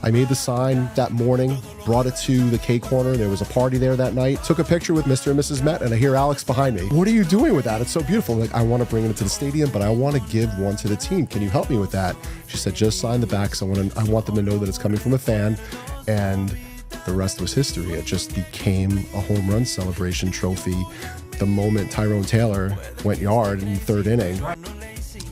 I made the sign that morning, brought it to the K Corner. There was a party there that night. Took a picture with Mr. and Mrs. Met, and I hear Alex behind me. What are you doing with that? It's so beautiful. I'm like, I want to bring it to the stadium, but I want to give one to the team. Can you help me with that? She said, just sign the back. So I want them to know that it's coming from a fan. And the rest was history. It just became a home run celebration trophy the moment Tyrone Taylor went yard in the third inning.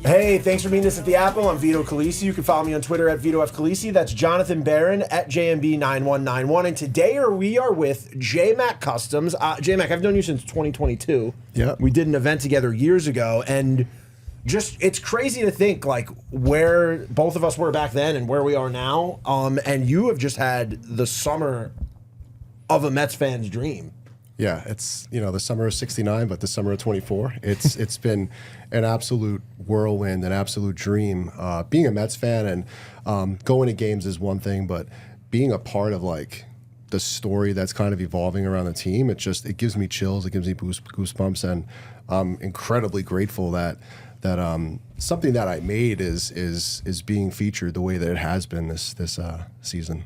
Hey, thanks for meeting us at the Apple. I'm Vito Calisi. You can follow me on Twitter at Vito F. Calisi. That's Jonathan Barron at JMB9191. And today we are with J-Mac Customs. J-Mac, I've known you since 2022. Yeah. We did an event together years ago, and just it's crazy to think like where both of us were back then and where we are now. And you have just had the summer of a Mets fan's dream. Yeah, it's the summer of '69, but the summer of '24. It's been an absolute whirlwind, an absolute dream. Being a Mets fan and going to games is one thing, but being a part of like the story that's kind of evolving around the team, it gives me chills, it gives me goosebumps, and I'm incredibly grateful that something that I made is being featured the way that it has been this season.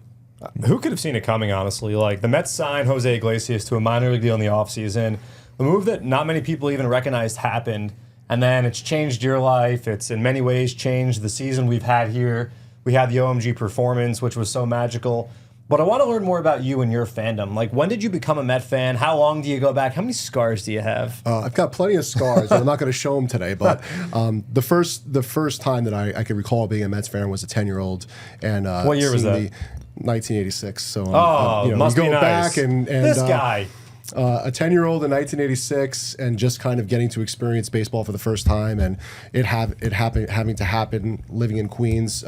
Who could have seen it coming, honestly? Like, the Mets signed Jose Iglesias to a minor league deal in the offseason, a move that not many people even recognized happened, and then it's changed your life. It's in many ways changed the season we've had here. We had the OMG performance, which was so magical. But I want to learn more about you and your fandom. Like, when did you become a Met fan? How long do you go back? How many scars do you have? I've got plenty of scars, and I'm not going to show them today. But the first time that I can recall being a Mets fan was a 10-year-old. And what year was that? 1986. So must be nice. Back and this guy. A 10-year-old in 1986, and just kind of getting to experience baseball for the first time, and having to happen living in Queens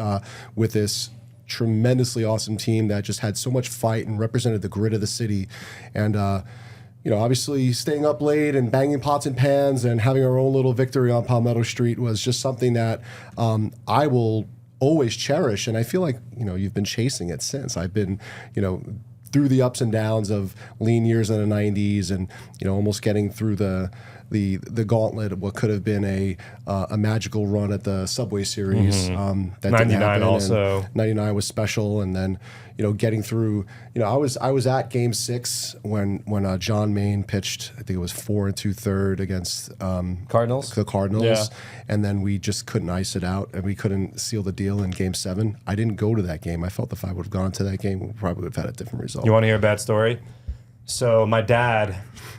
with this tremendously awesome team that just had so much fight and represented the grit of the city, and obviously staying up late and banging pots and pans and having our own little victory on Palmetto Street was just something that I will always cherish, and I feel like you've been chasing it since. I've been through the ups and downs of lean years in the 90s, and almost getting through the gauntlet of what could have been a magical run at the Subway Series. That 99 also. 99 was special, and then getting through. I was at Game 6 when John Maine pitched. I think it was 4 2/3 against Cardinals. The Cardinals, yeah. And then we just couldn't ice it out, and we couldn't seal the deal in Game 7. I didn't go to that game. I felt if I would have gone to that game, we probably would have had a different result. You want to hear a bad story? So my dad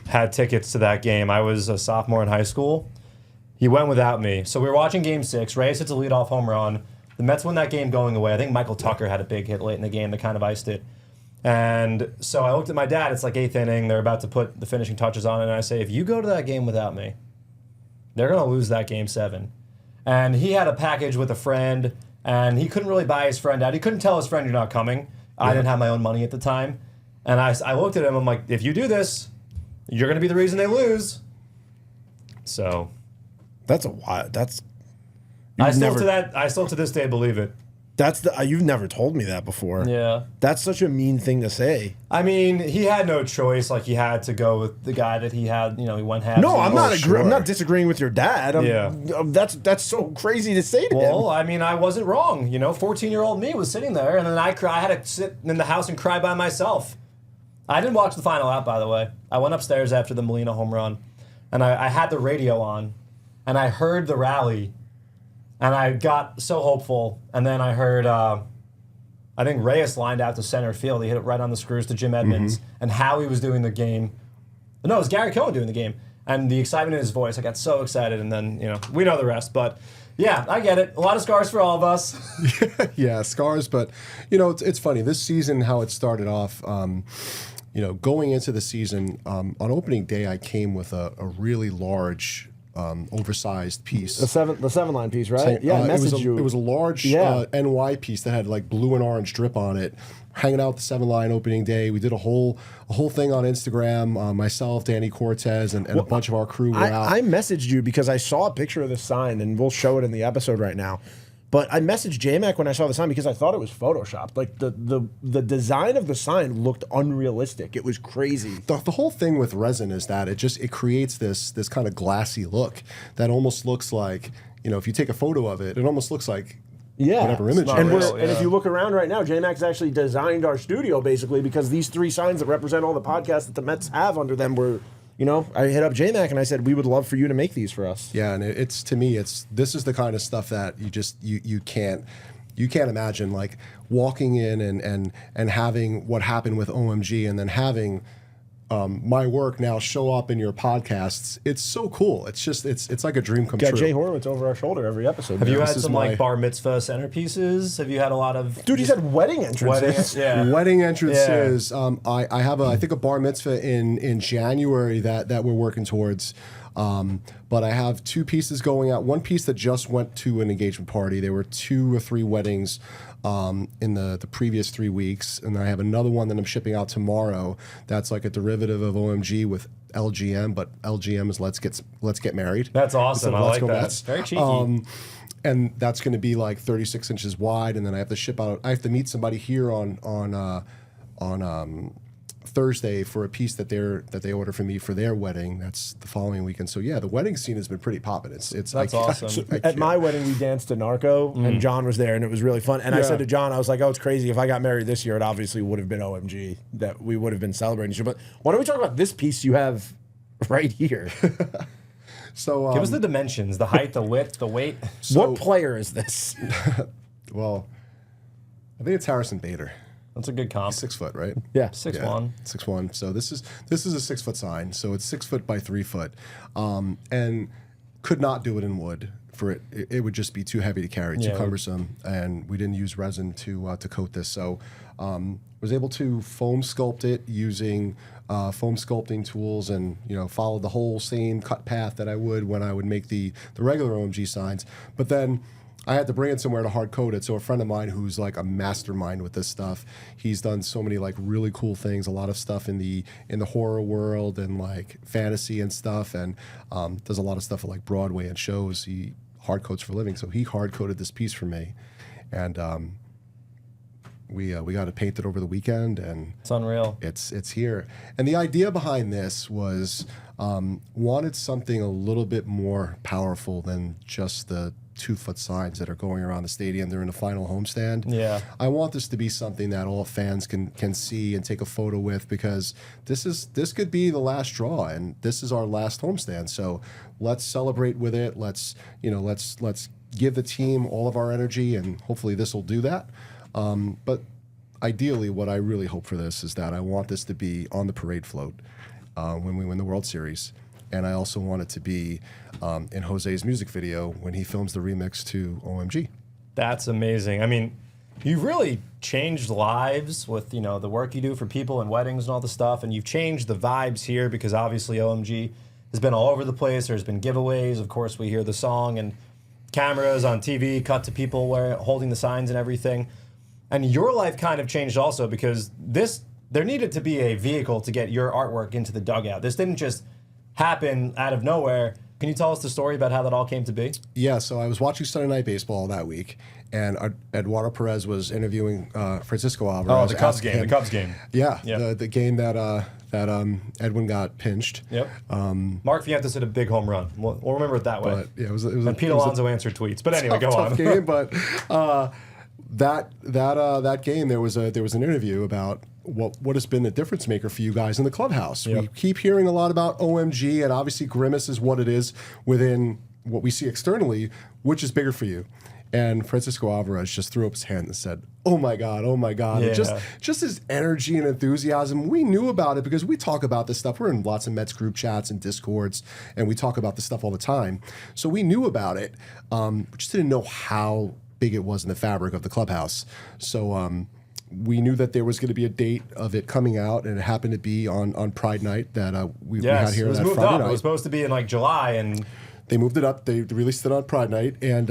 had tickets to that game. I was a sophomore in high school. He went without me. So we were watching Game 6. Reyes hits a leadoff home run. The Mets win that game going away. I think Michael Tucker had a big hit late in the game that kind of iced it. And so I looked at my dad. It's like 8th inning. They're about to put the finishing touches on it. And I say, if you go to that game without me, they're going to lose that Game 7. And he had a package with a friend, and he couldn't really buy his friend out. He couldn't tell his friend, you're not coming. I didn't have my own money at the time. And I looked at him, I'm like, if you do this, you're going to be the reason they lose. So. That's a wild. I still to this day believe it. You've never told me that before. Yeah. That's such a mean thing to say. I mean, he had no choice. Like, he had to go with the guy that he had, he went halves. No, I'm not disagreeing with your dad. That's so crazy to say to him. Well, I mean, I wasn't wrong. 14-year-old me was sitting there, and then I had to sit in the house and cry by myself. I didn't watch the final out, by the way. I went upstairs after the Molina home run, and I had the radio on, and I heard the rally, and I got so hopeful. And then I heard, I think Reyes lined out to center field. He hit it right on the screws to Jim Edmonds, and how he was doing the game. No, it was Gary Cohen doing the game, and the excitement in his voice. I got so excited, and then, we know the rest, but... Yeah, I get it. A lot of scars for all of us. Yeah, scars, but, it's funny. This season, how it started off... going into the season, on opening day, I came with a really large, oversized piece. The seven line piece, right? Yeah, I messaged you. It was a large NY piece that had like blue and orange drip on it. Hanging out the 7 line opening day, we did a whole thing on Instagram. Myself, Danny Cortez, and a bunch of our crew were out. I messaged you because I saw a picture of the sign, and we'll show it in the episode right now. But I messaged J-Mac when I saw the sign because I thought it was photoshopped. Like the design of the sign looked unrealistic. It was crazy. The whole thing with resin is that it creates this kind of glassy look that almost looks like, if you take a photo of it, it almost looks like whatever image. And, it is. and if you look around right now, J-Mac's actually designed our studio basically because these 3 signs that represent all the podcasts that the Mets have under them were, I hit up J-Mac and I said, we would love for you to make these for us. Yeah, and it's to me, this is the kind of stuff that you can't imagine, like walking in and having what happened with OMG and then having my work now show up in your podcasts. It's so cool. It's like a dream come Got true. Jay Horowitz over our shoulder every episode. Have you had This is some my- like bar mitzvah centerpieces? Have you had a lot of Dude, he said wedding entrances. Wedding entrances. I have I think a bar mitzvah in January that we're working towards. But I have 2 pieces going out. One piece that just went to an engagement party. There were 2 or 3 weddings in the previous 3 weeks, and I have another one that I'm shipping out tomorrow. That's like a derivative of OMG with LGM, but LGM is let's get married. That's awesome. I Let's like Go that. Mets. Very cheeky. And that's going to be like 36 inches wide, and then I have to ship out. I have to meet somebody here on Thursday for a piece that they order for me for their wedding. That's the following weekend. So yeah, the wedding scene has been pretty popping. It's That's awesome. At my wedding, we danced to Narco, and John was there, and it was really fun. And I said to John, I was like, "Oh, it's crazy. If I got married this year, it obviously would have been OMG that we would have been celebrating this year." But why don't we talk about this piece you have right here? So Give us the dimensions, the height, the width, the weight. What player is this? well, I think it's Harrison Bader. That's a good comp. 6 foot, right? Yeah. 6'1". 6'1". So this is a 6 foot sign. So it's 6 foot by 3 foot, and could not do it in wood. For it would just be too heavy to carry, too cumbersome, and we didn't use resin to coat this. So was able to foam sculpt it using foam sculpting tools, and followed the whole same cut path that I would when I would make the regular OMG signs. But then I had to bring it somewhere to hard coat it. So a friend of mine who's like a mastermind with this stuff, he's done so many like really cool things, a lot of stuff in the horror world and like fantasy and stuff, and does a lot of stuff at like Broadway and shows. He hard coats for a living, so he hard coated this piece for me, and we got it painted over the weekend, and It's unreal. it's here. And the idea behind this was wanted something a little bit more powerful than just the 2 foot signs that are going around the stadium. They're in the final homestand. Yeah. I want this to be something that all fans can see and take a photo with, because this could be the last draw, and this is our last homestand. So let's celebrate with it. Let's give the team all of our energy, and hopefully this will do that. But ideally, what I really hope for this is that I want this to be on the parade float when we win the World Series. And I also want it to be in Jose's music video when he films the remix to OMG. That's amazing. I mean, you've really changed lives with, the work you do for people and weddings and all the stuff, and you've changed the vibes here because obviously OMG has been all over the place. There's been giveaways. Of course, we hear the song, and cameras on TV cut to people holding the signs and everything. And your life kind of changed also because there needed to be a vehicle to get your artwork into the dugout. This didn't just happen out of nowhere. Can you tell us the story about how that all came to be? Yeah, so I was watching Sunday Night Baseball that week, and Eduardo Perez was interviewing Francisco Alvarez. Oh, the Cubs game. The Cubs game. Yeah, Yep. the game that Edwin got pinched. Yep. Mark Fuentes hit a big home run. We'll remember it that way. But yeah, it was And Pete Alonso answered tweets. But anyway, go tough on. game, but that game there was an interview about what has been the difference maker for you guys in the clubhouse. Yep. We keep hearing a lot about OMG, and obviously Grimace is what it is within what we see externally. Which is bigger for you? And Francisco Alvarez just threw up his hand and said, "Oh my God, oh my God!" Yeah. And just his energy and enthusiasm. We knew about it because we talk about this stuff. We're in lots of Mets group chats and Discords, and we talk about this stuff all the time. So we knew about it. We just didn't know how big it was in the fabric of the clubhouse. So we knew that there was going to be a date of it coming out, and it happened to be on Pride Night that we had here it was that moved Friday up. night. It was supposed to be in like July, and They moved it up. They released it on Pride Night, and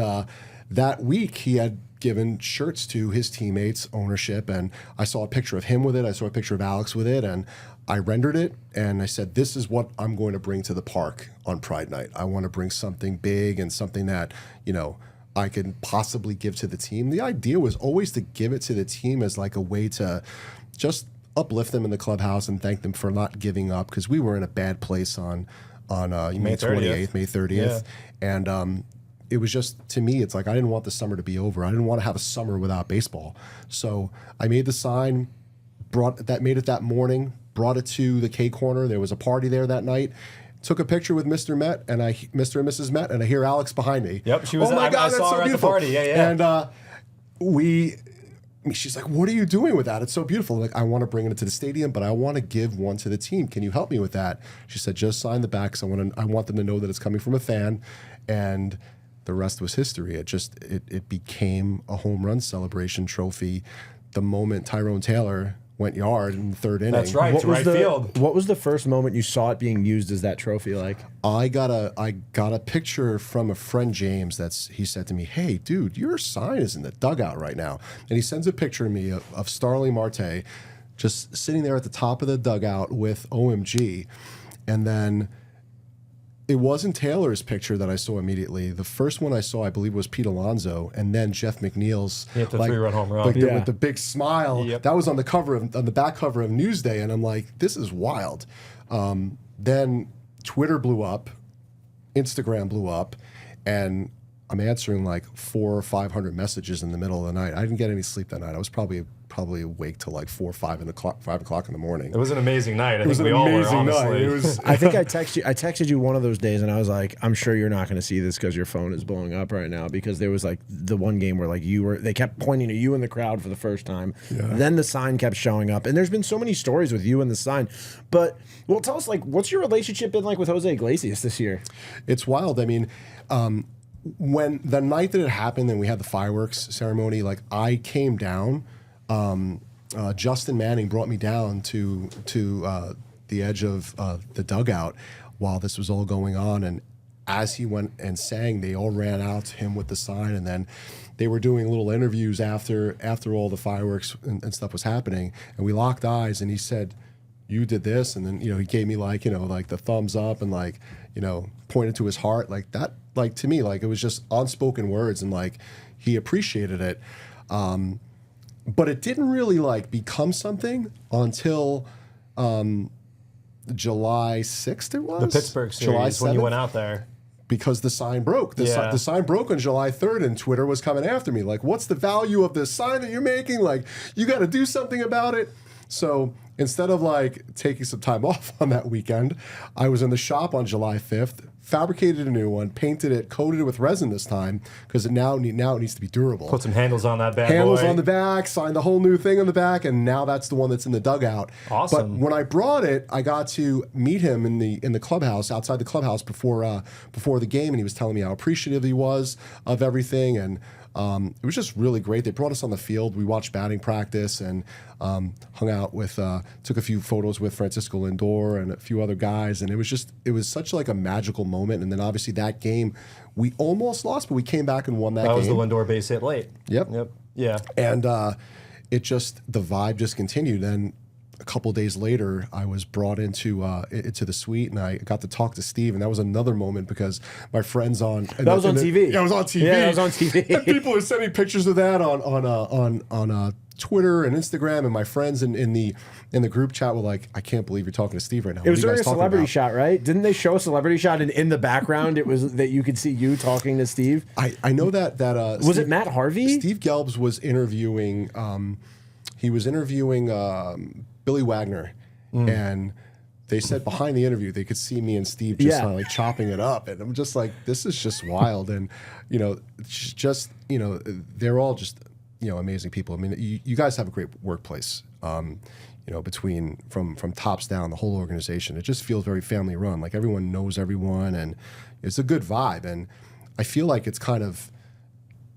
that week he had given shirts to his teammates, ownership, and I saw a picture of him with it. I saw a picture of Alex with it, and I rendered it, and I said, "This is what I'm going to bring to the park on Pride Night. I want to bring something big and something that I can possibly give to the team." The idea was always to give it to the team as like a way to just uplift them in the clubhouse and thank them for not giving up, because we were in a bad place on May 28th, May 30th. Yeah. And it was just, to me, it's like I didn't want the summer to be over. I didn't want to have a summer without baseball. So I made the sign, made it that morning, brought it to the K Corner. There was a party there that night. Took a picture with Mr. Met and Mr. and Mrs. Met, and I hear Alex behind me. Yep, she was. Oh my God, I that's saw so her beautiful. at the party. Yeah. And she's like, "What are you doing with that? It's so beautiful." I'm like, I want to bring it to the stadium, but I want to give one to the team. Can you help me with that? She said, "Just sign the back. So I want them to know that it's coming from a fan." And the rest was history. It became a home run celebration trophy the moment Tyrone Taylor went yard in the third inning. That's right, to right field. What was the first moment you saw it being used as that trophy like? I got a picture from a friend, James, he said to me, "Hey, dude, your sign is in the dugout right now." And he sends a picture to me of Starling Marte just sitting there at the top of the dugout with OMG. And then it wasn't Taylor's picture that I saw immediately. The first one I saw, I believe, was Pete Alonso, and then Jeff McNeil's. He hit the 3-run home run. With the big smile. Yep. That was on the back cover of Newsday, and I'm like, this is wild. Then Twitter blew up, Instagram blew up, and I'm answering like 400 or 500 messages in the middle of the night. I didn't get any sleep that night. I was probably awake till like 4 or 5 o'clock in the morning. It was an amazing night. I think we all were, honestly. It was. I think I texted you one of those days, and I was like, I'm sure you're not going to see this because your phone is blowing up right now, because there was like the one game where like they kept pointing to you in the crowd for the first time. Yeah. Then the sign kept showing up, and there's been so many stories with you and the sign. But well, tell us, like, what's your relationship been like with Jose Iglesias this year? It's wild. I mean, when the night that it happened and we had the fireworks ceremony, like I came down. Justin Manning brought me down to the edge of the dugout while this was all going on, and as he went and sang, they all ran out to him with the sign, and then they were doing little interviews after all the fireworks and stuff was happening, and we locked eyes, and he said, "You did this," and then he gave me like the thumbs up and like pointed to his heart like that, like to me like it was just unspoken words, and like he appreciated it. But it didn't really like become something until July 6th. It was the Pittsburgh series July 7th, when you went out there, because the sign broke. The sign broke on July 3rd, and Twitter was coming after me like, "What's the value of this sign that you're making? Like, you got to do something about it." So instead of like taking some time off on that weekend, I was in the shop on July 5th, fabricated a new one, painted it, coated it with resin this time because now it needs to be durable. put some handles on that bad Handles boy. on the back, signed the whole new thing on the back, and now that's the one that's in the dugout. Awesome. But when I brought it, I got to meet him in the clubhouse, outside the clubhouse before the game, and he was telling me how appreciative he was of everything, and it was just really great. They brought us on the field. We watched batting practice and hung out with, took a few photos with Francisco Lindor and a few other guys, and it was such like a magical moment. And then obviously that game, we almost lost, but we came back and won that game. That was the Lindor base hit late. Yep. Yeah. And the vibe just continued. And a couple of days later, I was brought into the suite, and I got to talk to Steve, and that was another moment because my friends on TV. Yeah, I was on TV. Yeah, I was on TV. And people are sending pictures of that on Twitter and Instagram, and my friends in the group chat were like, "I can't believe you're talking to Steve right now." It was during a celebrity shot, right? Didn't they show a celebrity shot, and in the background it was that you could see you talking to Steve? I know that was it Matt Harvey? Steve Gelbs was interviewing. He was interviewing Billy Wagner, and they said behind the interview they could see me and Steve just kind of like chopping it up, and I'm just like, this is just wild, and they're all just amazing people. I mean, you guys have a great workplace. Between from tops down, the whole organization, it just feels very family run. Like everyone knows everyone, and it's a good vibe. And I feel like it's kind of,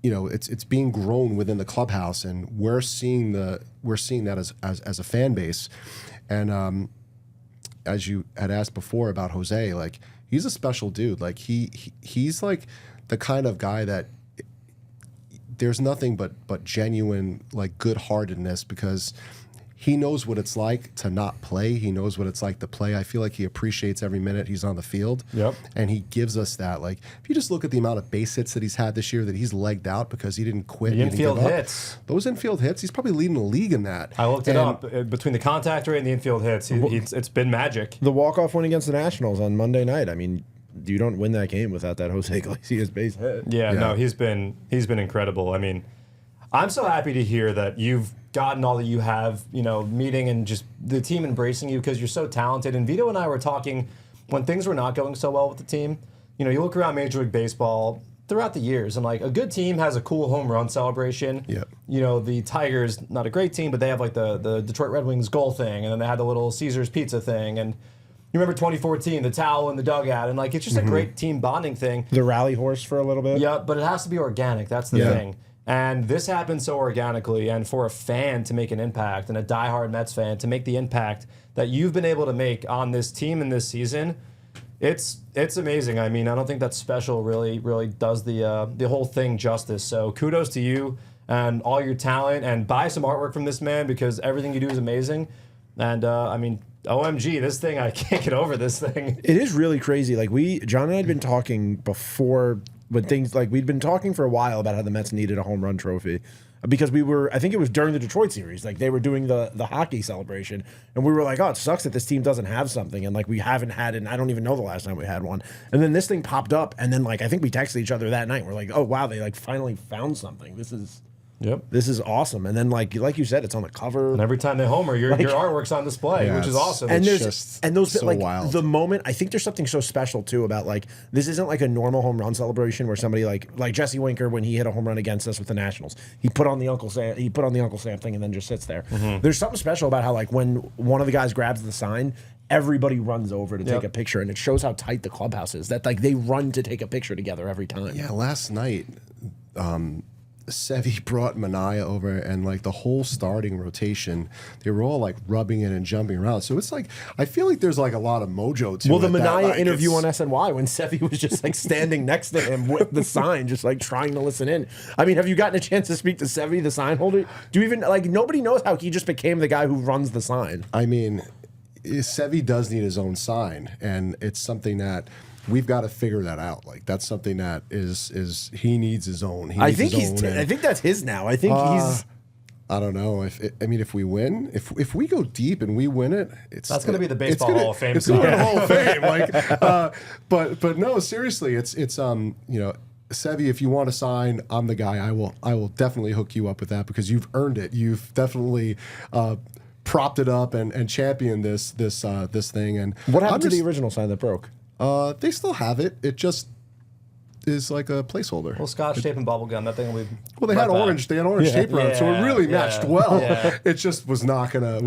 it's being grown within the clubhouse, and we're seeing that as a fan base. And as you had asked before about Jose, like he's a special dude. Like he's like the kind of guy that there's nothing but genuine like good-heartedness, because he knows what it's like to not play. He knows what it's like to play. I feel like he appreciates every minute he's on the field. Yep. And he gives us that. Like, if you just look at the amount of base hits that he's had this year, that he's legged out because he didn't quit. The infield hits. Those infield hits, he's probably leading the league in that. I looked it up. Between the contact rate and the infield hits, it's been magic. The walk-off win against the Nationals on Monday night. I mean, win that game without that Jose Iglesias base hit. Yeah, no, he's been incredible. I mean, I'm so happy to hear that you've gotten all that you have, meeting and just the team embracing you because you're so talented. And Vito and I were talking when things were not going so well with the team. You look around Major League Baseball throughout the years, and like a good team has a cool home run celebration. Yep. The Tigers, not a great team, but they have like the Detroit Red Wings goal thing, and then they had the little Caesar's pizza thing, and you remember 2014, the towel in the dugout, and like it's just a great team bonding thing. The rally horse for a little bit. Yeah, but it has to be organic. That's the thing. And this happened so organically, and for a fan to make an impact, and a diehard Mets fan to make the impact that you've been able to make on this team in this season, it's amazing. I mean, I don't think that special really does the whole thing justice. So kudos to you and all your talent, and buy some artwork from this man because everything you do is amazing. And I mean, OMG, this thing, I can't get over this thing. It is really crazy. Like John and I had been talking before. But things like we'd been talking for a while about how the Mets needed a home run trophy because I think it was during the Detroit series, like they were doing the hockey celebration, and we were like, oh, it sucks that this team doesn't have something, and like we haven't had it, and I don't even know the last time we had one. And then this thing popped up, and then like I think we texted each other that night. We're like, oh wow, they like finally found something. This is awesome. And then like you said, it's on the cover. And every time they homer, your artwork's on display, which is awesome. And those so like wild. The moment, I think there's something so special too about like this isn't like a normal home run celebration where somebody like Jesse Winker when he hit a home run against us with the Nationals, he put on the Uncle Sam thing and then just sits there. There's something special about how like when one of the guys grabs the sign, everybody runs over to take a picture, and it shows how tight the clubhouse is. That like they run to take a picture together every time. Yeah, last night, Sevy brought Manaea over, and like the whole starting rotation, they were all like rubbing it and jumping around. So it's like I feel like there's like a lot of mojo to it. Well, the Manaea like, interview on SNY when Sevy was just like standing next to him with the sign, just like trying to listen in. I mean, have you gotten a chance to speak to Sevy, the sign holder? Do you even like nobody knows how he just became the guy who runs the sign? I mean, Sevy does need his own sign, and it's something that we've got to figure that out. Like that's something that is he needs his own. I think I think that's his now. I think he's. I don't know if we win, if we go deep and we win it, that's going to be the baseball Hall of Fame. It's going to be the Hall of Fame. Like, but no, seriously, it's Sevy, if you want to sign, I'm the guy. I will definitely hook you up with that because you've earned it. You've definitely propped it up and championed this thing. And what happened to the original sign that broke? They still have it. It just is like a placeholder. Well, Scotch tape and bubble gum. That thing will be. Well, they had orange. They had orange tape around, so it really matched well. Yeah. It just was not gonna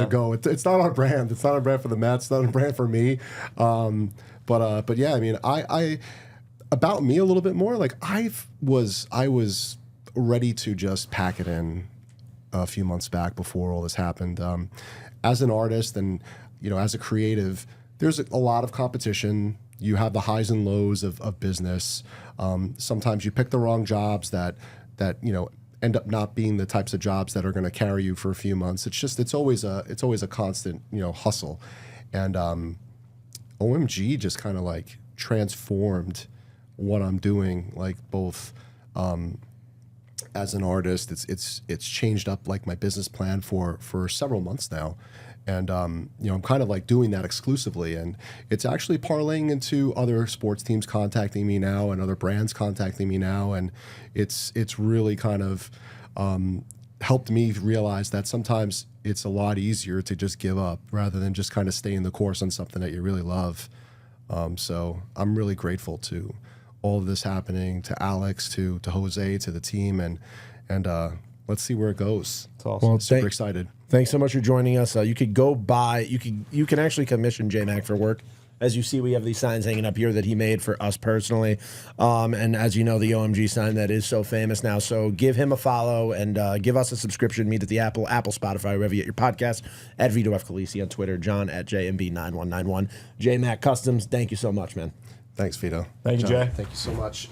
go. It's not on brand. It's not on brand for the Mets. It's not on brand for me. But yeah, I mean, I about me a little bit more. Like I was ready to just pack it in a few months back before all this happened. As an artist and as a creative, there's a lot of competition. You have the highs and lows of business. Sometimes you pick the wrong jobs that end up not being the types of jobs that are going to carry you for a few months. It's always a constant hustle, and OMG just kind of like transformed what I'm doing, like both as an artist. It's changed up like my business plan for several months now. And I'm kind of like doing that exclusively, and it's actually parlaying into other sports teams contacting me now and other brands contacting me now, and it's really kind of helped me realize that sometimes it's a lot easier to just give up rather than just kind of stay in the course on something that you really love. So I'm really grateful to all of this happening, to Alex, to Jose, to the team, and let's see where it goes. It's awesome. Well, Super excited. Thanks so much for joining us. You could go buy. You can actually commission J-Mac for work. As you see, we have these signs hanging up here that he made for us personally. And as you know, the OMG sign that is so famous now. So give him a follow and give us a subscription. Meet at the Apple, Spotify, wherever you get your podcast. At Vito F. Khaleesi on Twitter. John at JMB9191. J-Mac Customs. Thank you so much, man. Thanks, Vito. Thank you, John, Jay. Thank you so much.